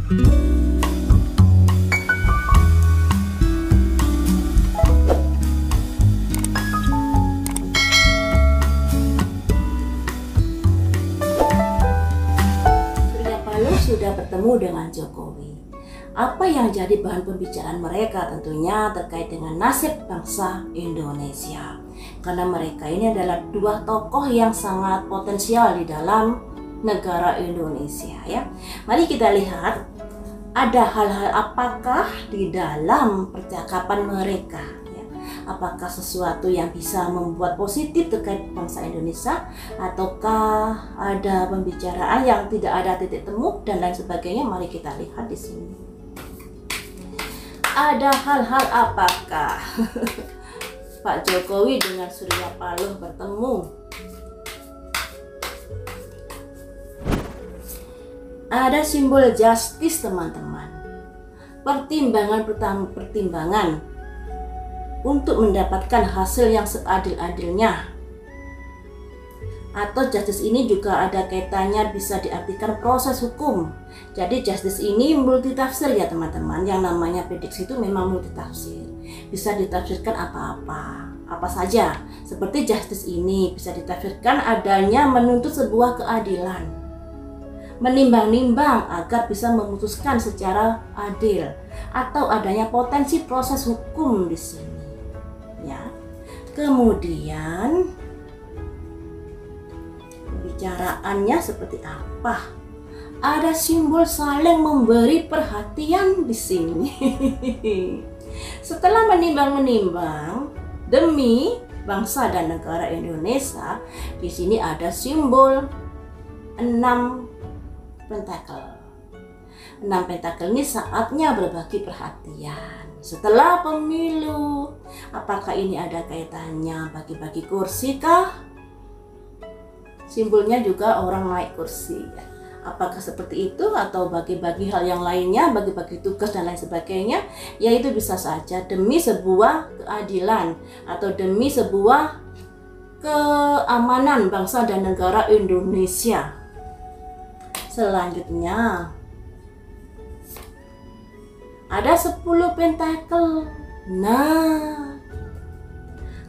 Sudah bertemu dengan Jokowi. Apa yang jadi bahan pembicaraan mereka tentunya terkait dengan nasib bangsa Indonesia. Karena mereka ini adalah dua tokoh yang sangat potensial di dalam negara Indonesia ya. Mari kita lihat ada hal-hal apakah di dalam percakapan mereka. Apakah sesuatu yang bisa membuat positif terkait bangsa Indonesia, ataukah ada pembicaraan yang tidak ada titik temu dan lain sebagainya? Mari kita lihat di sini. Ada hal-hal apakah Pak Jokowi dengan Surya Paloh bertemu? Ada simbol justice, teman-teman. Pertimbangan untuk mendapatkan hasil yang seadil-adilnya. Atau justice ini juga ada kaitannya bisa diartikan proses hukum. Jadi justice ini multitafsir ya teman-teman. Yang namanya prediksi itu memang multitafsir. Bisa ditafsirkan apa saja. Seperti justice ini bisa ditafsirkan adanya menuntut sebuah keadilan, menimbang-nimbang agar bisa memutuskan secara adil, atau adanya potensi proses hukum di sini. Ya. Kemudian pembicaraannya seperti apa? Ada simbol saling memberi perhatian di sini. Setelah menimbang-menimbang demi bangsa dan negara Indonesia, di sini ada simbol 6 pentakel. 6 pentakel ini saatnya berbagi perhatian. Setelah pemilu, apakah ini ada kaitannya bagi-bagi kursi kah? Simbolnya juga orang naik kursi. Apakah seperti itu atau bagi-bagi hal yang lainnya, bagi-bagi tugas dan lain sebagainya? Yaitu bisa saja demi sebuah keadilan atau demi sebuah keamanan bangsa dan negara Indonesia. Selanjutnya ada 10 pentakel. Nah,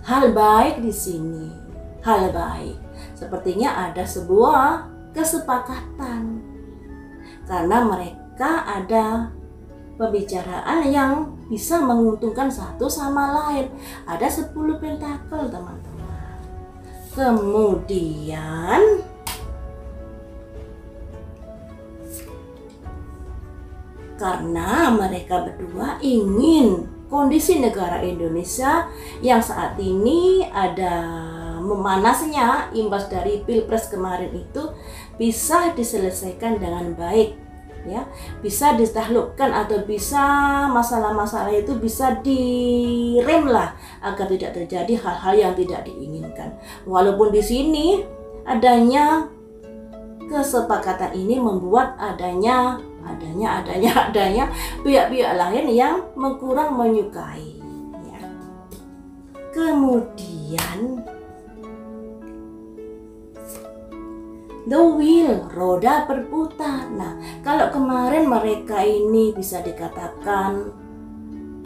hal baik di sini. Hal baik. Sepertinya ada sebuah kesepakatan. Karena mereka ada pembicaraan yang bisa menguntungkan satu sama lain. Ada 10 pentakel, teman-teman. Kemudian karena mereka berdua ingin kondisi negara Indonesia yang saat ini ada memanasnya imbas dari Pilpres kemarin itu bisa diselesaikan dengan baik ya, bisa ditaklukkan atau bisa masalah-masalah itu bisa direm lah agar tidak terjadi hal-hal yang tidak diinginkan. Walaupun di sini adanya kesepakatan ini membuat adanya pihak-pihak lain yang kurang menyukai ya. Kemudian the wheel, roda berputar. Nah, kalau kemarin mereka ini bisa dikatakan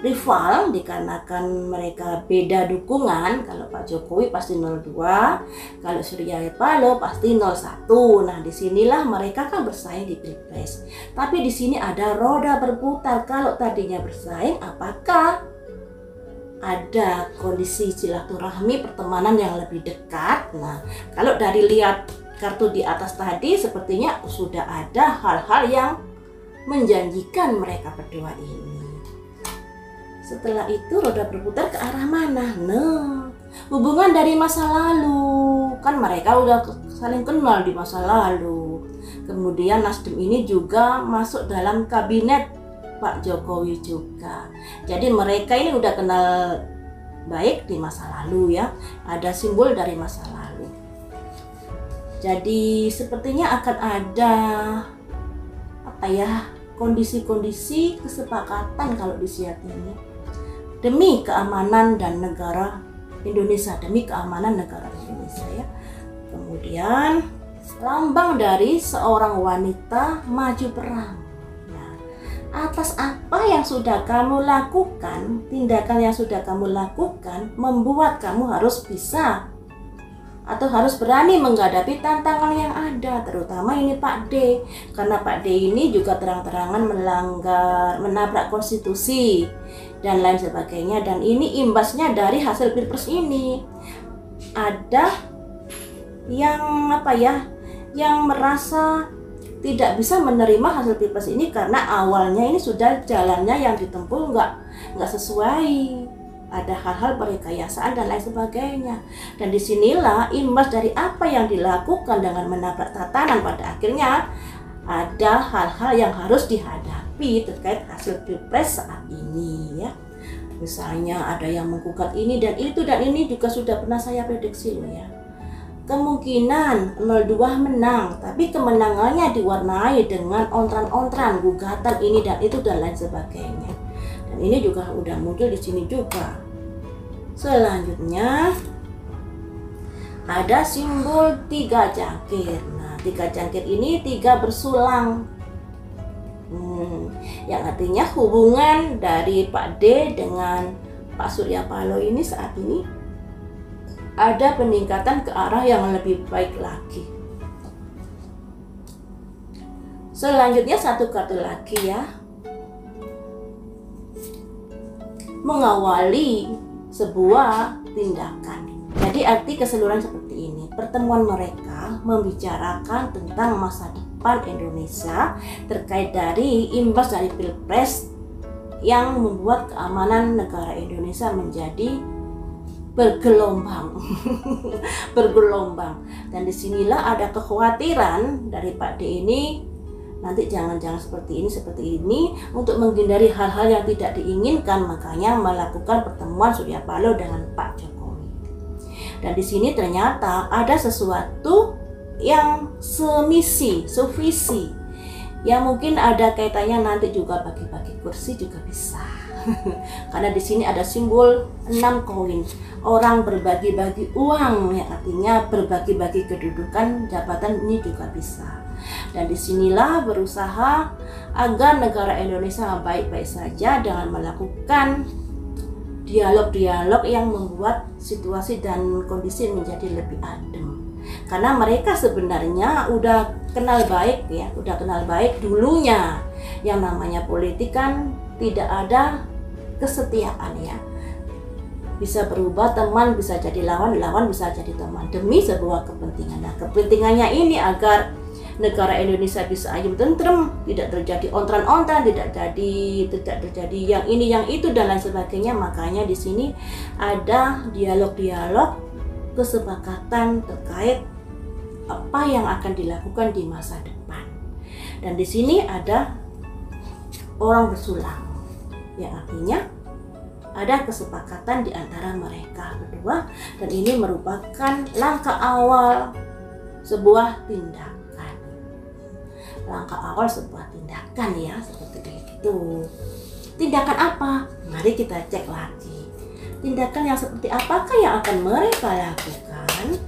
rival dikarenakan mereka beda dukungan. Kalau Pak Jokowi pasti 02, kalau Surya Paloh pasti 01. Nah, disinilah mereka kan bersaing di Pilpres. Tapi di sini ada roda berputar. Kalau tadinya bersaing, apakah ada kondisi silaturahmi pertemanan yang lebih dekat? Nah, kalau dari lihat kartu di atas tadi, sepertinya sudah ada hal-hal yang menjanjikan mereka berdua ini. Setelah itu roda berputar ke arah mana? Nah, hubungan dari masa lalu. Kan mereka udah saling kenal di masa lalu. Kemudian Nasdem ini juga masuk dalam kabinet Pak Jokowi juga. Jadi mereka ini udah kenal baik di masa lalu ya. Ada simbol dari masa lalu. Jadi sepertinya akan ada kondisi-kondisi kesepakatan kalau dilihat ini. Demi keamanan dan negara Indonesia, demi keamanan negara Indonesia ya. Kemudian lambang dari seorang wanita maju perang. Nah, atas apa yang sudah kamu lakukan, tindakan yang sudah kamu lakukan membuat kamu harus bisa atau harus berani menghadapi tantangan yang ada, terutama ini Pak D, karena Pak D ini juga terang-terangan menabrak konstitusi dan lain sebagainya, dan ini imbasnya dari hasil Pilpres ini. Ada yang yang merasa tidak bisa menerima hasil Pilpres ini karena awalnya ini sudah jalannya yang ditempuh nggak sesuai, ada hal-hal perekayasaan dan lain sebagainya. Dan disinilah imbas dari apa yang dilakukan dengan menabrak tatanan, pada akhirnya ada hal-hal yang harus dihadapi terkait hasil Pilpres saat ini ya. Misalnya ada yang menggugat ini dan itu, dan ini juga sudah pernah saya prediksi loh ya. Kemungkinan 02 menang, tapi kemenangannya diwarnai dengan ontran-ontran, gugatan ini dan itu dan lain sebagainya. Dan ini juga udah muncul di sini juga. Selanjutnya ada simbol 3 jangkir. Nah, 3 jangkir ini 3 bersulang. Yang artinya hubungan dari Pak D dengan Pak Surya Paloh ini saat ini ada peningkatan ke arah yang lebih baik lagi. Selanjutnya satu kartu lagi ya, mengawali sebuah tindakan. Jadi arti keseluruhan seperti ini, pertemuan mereka membicarakan tentang masa depan Indonesia terkait dari imbas dari Pilpres yang membuat keamanan negara Indonesia menjadi bergelombang. Bergelombang. Dan disinilah ada kekhawatiran dari Pak D ini, nanti jangan-jangan seperti ini untuk menghindari hal-hal yang tidak diinginkan, makanya melakukan pertemuan Surya Paloh dengan Pak Jokowi. Dan di sini ternyata ada sesuatu yang semisi, sevisi, yang mungkin ada kaitannya nanti juga bagi-bagi kursi juga bisa. Karena di sini ada simbol 6 koin, orang berbagi-bagi uang, yang artinya berbagi-bagi kedudukan jabatan ini juga bisa. Dan disinilah berusaha agar negara Indonesia baik-baik saja dengan melakukan dialog-dialog yang membuat situasi dan kondisi menjadi lebih adem. Karena mereka sebenarnya udah kenal baik ya, udah kenal baik dulunya. Yang namanya politik kan tidak ada kesetiaan ya, bisa berubah, teman bisa jadi lawan, lawan bisa jadi teman demi sebuah kepentingan. Nah, kepentingannya ini agar negara Indonesia bisa ayem tentrem, tidak terjadi ontran-ontran, tidak terjadi yang ini yang itu dan lain sebagainya. Makanya di sini ada dialog-dialog kesepakatan terkait apa yang akan dilakukan di masa depan. Dan di sini ada orang bersulang, yang artinya ada kesepakatan di antara mereka berdua, dan ini merupakan langkah awal sebuah tindakan. Langkah awal sebuah tindakan ya, seperti itu. Tindakan apa? Mari kita cek lagi. Tindakan yang seperti apakah yang akan mereka lakukan?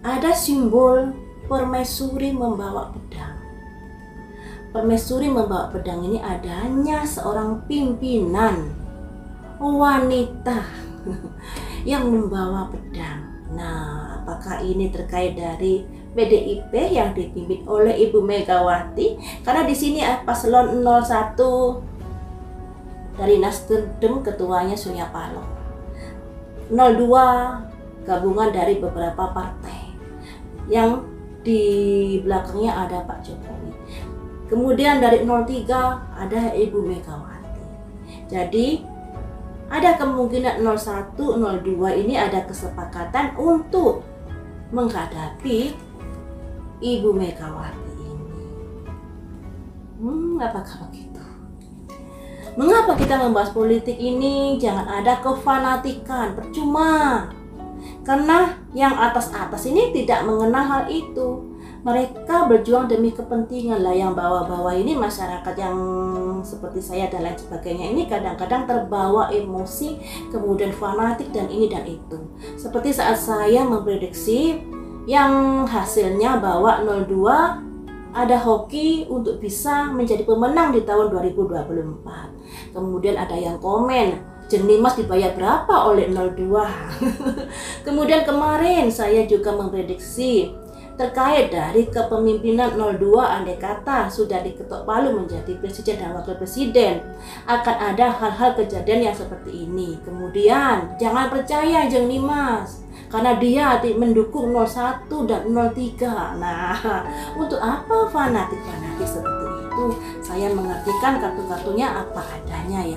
Ada simbol permaisuri membawa pedang. Permaisuri membawa pedang ini adanya seorang pimpinan wanita yang membawa pedang. Nah, apakah ini terkait dari PDIP yang dipimpin oleh Ibu Megawati? Karena di sini paslon 01 dari Nasdem, ketuanya Surya Paloh. 02 gabungan dari beberapa partai, yang di belakangnya ada Pak Jokowi. Kemudian dari 03 ada Ibu Megawati. Jadi ada kemungkinan 01, 02 ini ada kesepakatan untuk menghadapi Ibu Megawati ini. Apakah begitu? Mengapa kita membahas politik ini? Jangan ada kefanatikan, percuma. Karena yang atas-atas ini tidak mengenal hal itu. Mereka berjuang demi kepentingan lah. Yang bawah-bawah ini, masyarakat yang seperti saya dan lain sebagainya ini kadang-kadang terbawa emosi, kemudian fanatik dan ini dan itu. Seperti saat saya memprediksi yang hasilnya bahwa 02 ada hoki untuk bisa menjadi pemenang di tahun 2024. Kemudian ada yang komen, Jenimas dibayar berapa oleh 02? Kemudian kemarin saya juga memprediksi terkait dari kepemimpinan 02, andai kata sudah diketok palu menjadi presiden dan wakil presiden, akan ada hal-hal kejadian yang seperti ini. Kemudian jangan percaya Jeng Dimas karena dia mendukung 01 dan 03. Nah, untuk apa fanatik-fanatik seperti itu? Saya mengartikan kartu-kartunya apa adanya ya.